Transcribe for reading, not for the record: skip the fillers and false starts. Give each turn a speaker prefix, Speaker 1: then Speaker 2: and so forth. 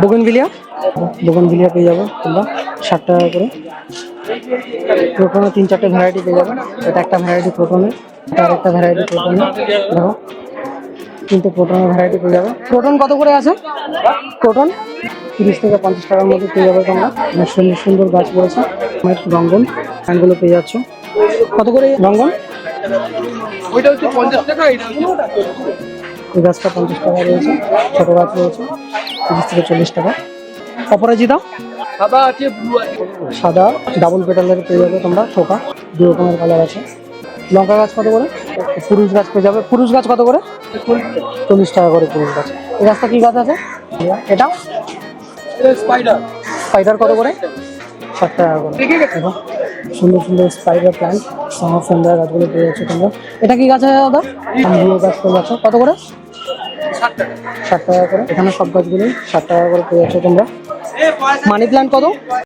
Speaker 1: Bougainvillea পেয়ে যাবে তোমরা 60 টাকা করে। ক্রোটনে 3-4টে ভ্যারাইটি পেয়ে যাবে। এটা একটা ভ্যারাইটি ক্রোটনের, আর একটা ভ্যারাইটি ক্রোটনের। দেখো 3টে ক্রোটনের ভ্যারাইটি পেয়ে যাবে। ক্রোটন কত করে আছে? ক্রোটন 30 থেকে 50 টাকার মধ্যে পেয়ে যাবে তোমরা। সুন্দর সুন্দর গাছ রয়েছে। রঙ্গন প্যান্টগুলো পেয়ে যাচ্ছ। কত করে রঙ্গন?
Speaker 2: ওইটা হচ্ছে 50 টাকা।
Speaker 1: এই গাছটা 50 টাকা রয়েছে। ছোট গাছ রয়েছে 30 থেকে 40 টাকা। অপরাজিতা
Speaker 2: সাদা আছে, ব্লু আছে।
Speaker 1: সাদা ডাবল পেটালের পেয়ে যাবে তোমরা, থোকা 2 রকমের কালার আছে। লঙ্কা গাছ কত করে? পুরুষ গাছ পেয়ে যাবে। পুরুষ গাছ কত করে? 40 টাকা করে পুরুষ গাছ। এই গাছটা কি গাছ আছে? এটা
Speaker 2: স্পাইডার।
Speaker 1: স্পাইডার কত করে? 60 টাকা করে। দেখো সুন্দর সুন্দর স্পাইডার প্ল্যান্ট সুন্দর গাছগুলো পেয়ে যাচ্ছে তোমরা। এটা কি গাছ আছে দাদা? আম্বুও গাছ পেয়ে যাচ্ছ। কত করে?
Speaker 2: 60 টাকা।
Speaker 1: 60 টাকা করে। এখানে সব গাছগুলোই 60 টাকা করে পেয়ে যাচ্ছ তোমরা। মানি প্ল্যান্ট কত?